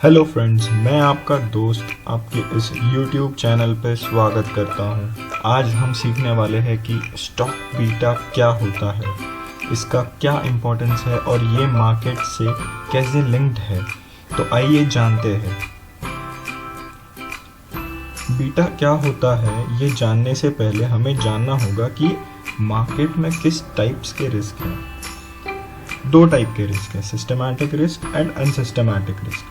Hello friends, मैं आपका दोस्त आपके इस YouTube चैनल पर स्वागत करता हूं। आज हम सीखने वाले हैं कि स्टॉक बीटा क्या होता है, इसका क्या इम्पोर्टेंस है और ये मार्केट से कैसे लिंक्ड है। तो आइए जानते हैं। बीटा क्या होता है, ये जानने से पहले हमें जानना होगा कि मार्केट में किस टाइप्स के रिस्क हैं। दो टाइप के रिस्क है, systematic risk and unsystematic risk.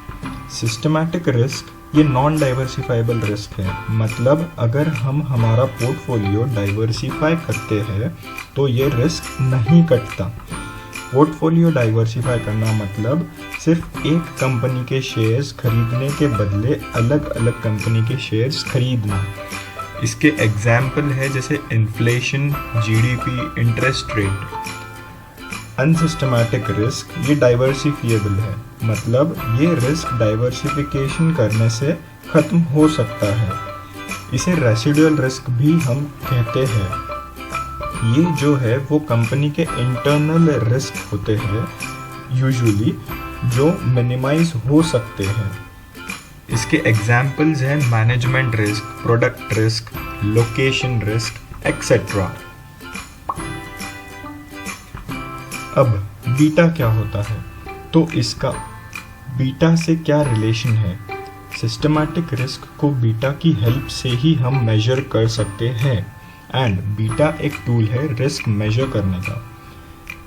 Systematic risk ये नॉन डाइवर्सिफाइबल रिस्क है, मतलब अगर हम हमारा पोर्टफोलियो डाइवर्सिफाई करते हैं तो ये रिस्क नहीं कटता। पोर्टफोलियो डाइवर्सिफाई करना मतलब सिर्फ एक कंपनी के शेयर्स खरीदने के बदले अलग अलग कंपनी के शेयर्स खरीदना। इसके एग्जाम्पल है जैसे inflation, GDP, interest rate. Unsystematic risk ये डाइवर्सिफिएबल है, मतलब ये रिस्क डाइवर्सिफिकेशन करने से ख़त्म हो सकता है। इसे रेसिडुअल रिस्क भी हम कहते हैं। ये जो है वो कंपनी के इंटरनल रिस्क होते हैं यूजुअली, जो मिनिमाइज हो सकते हैं। इसके एग्जाम्पल्स हैं management risk, product risk, location risk etcetera. अब बीटा क्या होता है, तो इसका बीटा से क्या रिलेशन है। सिस्टमैटिक रिस्क को बीटा की हेल्प से ही हम मेजर कर सकते हैं, एंड बीटा एक टूल है रिस्क मेजर करने का।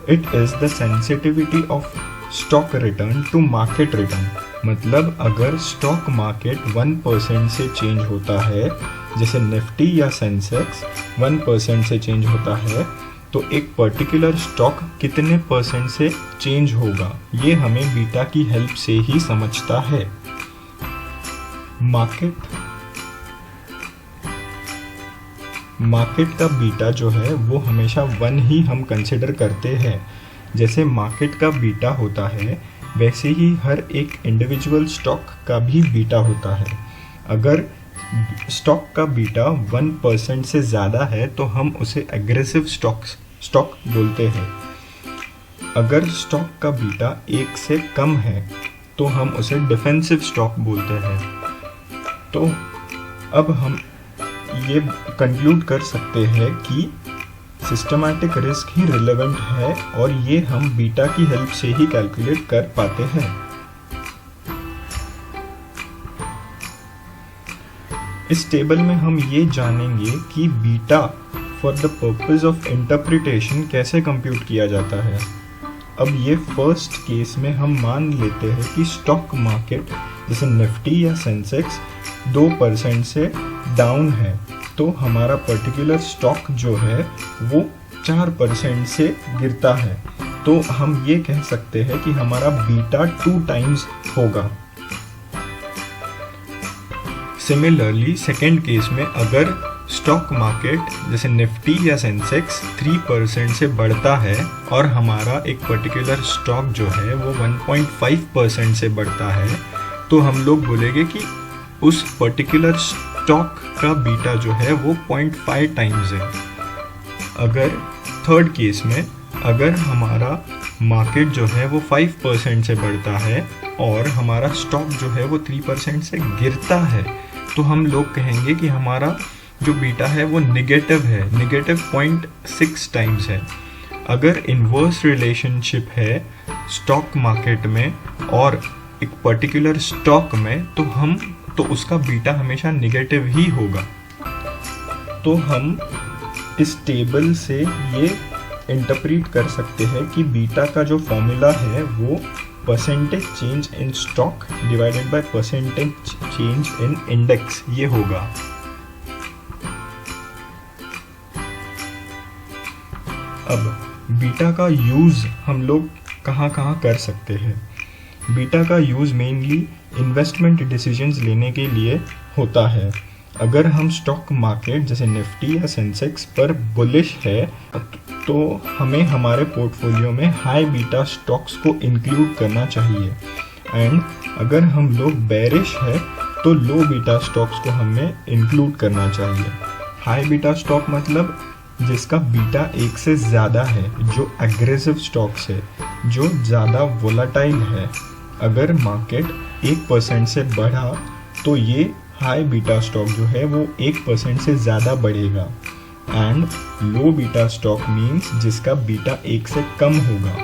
It is the sensitivity of stock return to market return, मतलब अगर स्टॉक मार्केट 1% से चेंज होता है, जैसे निफ्टी या सेंसेक्स 1% से चेंज होता है, तो एक पर्टिकुलर स्टॉक कितने परसेंट से चेंज होगा, ये हमें बीटा की हेल्प से ही समझता है। मार्केट का बीटा जो है वो हमेशा 1 ही हम कंसिडर करते हैं। जैसे मार्केट का बीटा होता है, वैसे ही हर एक इंडिविजुअल स्टॉक का भी बीटा होता है। अगर स्टॉक का बीटा 1% से ज़्यादा है तो हम उसे एग्रेसिव स्टॉक बोलते हैं। अगर स्टॉक का बीटा 1 से कम है तो हम उसे डिफेंसिव स्टॉक बोलते हैं। तो अब हम ये कंक्लूड कर सकते हैं कि सिस्टमैटिक रिस्क ही रिलेवेंट है और ये हम बीटा की हेल्प से ही कैलकुलेट कर पाते हैं। इस टेबल में हम ये जानेंगे कि beta for the purpose of interpretation कैसे कंप्यूट किया जाता है। अब ये फर्स्ट केस में हम मान लेते हैं कि स्टॉक मार्केट जैसे निफ्टी या सेंसेक्स 2% से डाउन है, तो हमारा पर्टिकुलर स्टॉक जो है वो 4% से गिरता है, तो हम ये कह सकते हैं कि हमारा बीटा 2 टाइम्स होगा। सिमिलरली सेकेंड केस में अगर स्टॉक मार्केट जैसे निफ्टी या सेंसेक्स 3% से बढ़ता है और हमारा एक पर्टिकुलर स्टॉक जो है वो 1.5% से बढ़ता है, तो हम लोग बोलेंगे कि उस पर्टिकुलर स्टॉक का बीटा जो है वो 0.5 टाइम्स है। अगर थर्ड केस में अगर हमारा मार्केट जो है वो 5% से बढ़ता है और हमारा स्टॉक जो है वो 3% से गिरता है, तो हम लोग कहेंगे कि हमारा जो बीटा है वो निगेटिव है, निगेटिव 0.6 टाइम्स है। अगर इन्वर्स रिलेशनशिप है स्टॉक मार्केट में और एक पर्टिकुलर स्टॉक में, तो उसका बीटा हमेशा निगेटिव ही होगा। तो हम इस टेबल से ये इंटरप्रेट कर सकते हैं कि बीटा का जो फॉर्मूला है वो percentage change in stock divided by percentage change in index ये होगा। अब बीटा का यूज़ हम लोग कहाँ कहाँ कर सकते हैं। बीटा का यूज़ मेनली इन्वेस्टमेंट डिसीजंस लेने के लिए होता है। अगर हम स्टॉक मार्केट जैसे निफ्टी या सेंसेक्स पर बुलिश है, तो हमें हमारे पोर्टफोलियो में हाई बीटा स्टॉक्स को इंक्लूड करना चाहिए, एंड अगर हम लोग बेरिश है तो लो बीटा स्टॉक्स को हमें इंक्लूड करना चाहिए। हाई बीटा स्टॉक मतलब जिसका बीटा 1 से ज़्यादा है, जो एग्रेसिव स्टॉक्स है, जो ज़्यादा वोलाटाइल है, अगर मार्केट 1% से बढ़ा तो ये हाई बीटा स्टॉक जो है वो 1% से ज़्यादा बढ़ेगा। And low beta stock means जिसका बीटा 1 से कम होगा,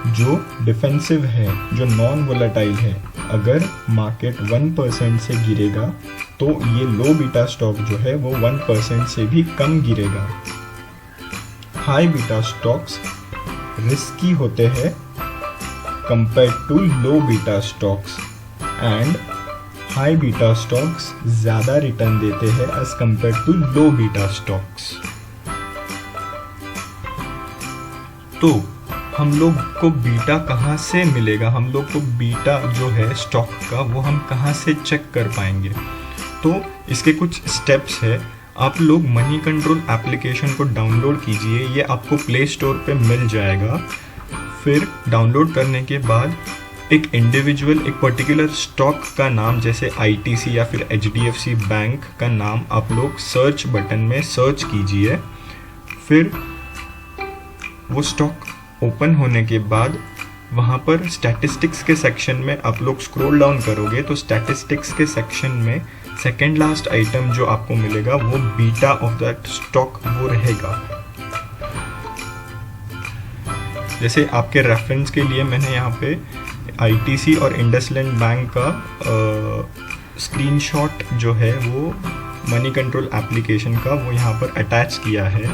जो डिफेंसिव है, जो नॉन वोलेटाइल है। अगर मार्केट 1% से गिरेगा तो ये लो बीटा स्टॉक जो है वो 1% से भी कम गिरेगा। हाई बीटा स्टॉक्स रिस्की होते हैं compare to low beta stocks, and high beta stocks ज़्यादा रिटर्न देते हैं as compare to low beta stocks. तो हम लोग को बीटा कहाँ से मिलेगा, हम लोग को बीटा जो है स्टॉक का वो हम कहाँ से चेक कर पाएंगे? तो इसके कुछ स्टेप्स है। आप लोग मनी कंट्रोल एप्लीकेशन को डाउनलोड कीजिए, ये आपको प्ले स्टोर पे मिल जाएगा। फिर डाउनलोड करने के बाद एक इंडिविजुअल, एक पर्टिकुलर स्टॉक का नाम जैसे ITC या फिर HDFC बैंक का नाम आप लोग सर्च बटन में सर्च कीजिए। फिर वो स्टॉक ओपन होने के बाद वहाँ पर स्टैटिस्टिक्स के सेक्शन में आप लोग स्क्रॉल डाउन करोगे तो स्टैटिस्टिक्स के सेक्शन में सेकेंड लास्ट आइटम जो आपको मिलेगा वो बीटा ऑफ दैट स्टॉक वो रहेगा। जैसे आपके रेफरेंस के लिए मैंने यहाँ पे ITC और इंडसलैंड बैंक का स्क्रीनशॉट जो है वो मनी कंट्रोल एप्लीकेशन का वो यहाँ पर अटैच किया है।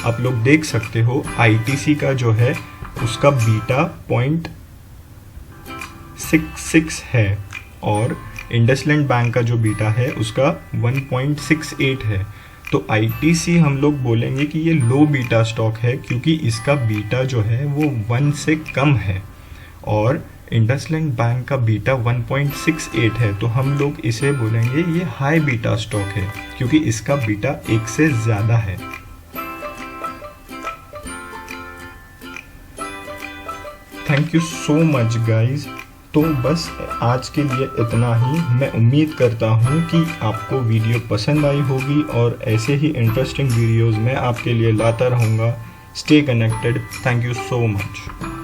आप लोग देख सकते हो ITC का जो है उसका बीटा 0.66 है और इंडसलैंड बैंक का जो बीटा है उसका 1.68 है। तो ITC हम लोग बोलेंगे कि ये लो बीटा स्टॉक है क्योंकि इसका बीटा जो है वो 1 से कम है, और इंडसलैंड बैंक का बीटा 1.68 है, तो हम लोग इसे बोलेंगे ये हाई बीटा स्टॉक है क्योंकि इसका बीटा 1 से ज़्यादा है। Thank you so much guys. तो बस आज के लिए इतना ही। मैं उम्मीद करता हूँ कि आपको वीडियो पसंद आई होगी और ऐसे ही इंटरेस्टिंग वीडियोज़ मैं आपके लिए लाता रहूँगा। Stay connected. Thank you so much.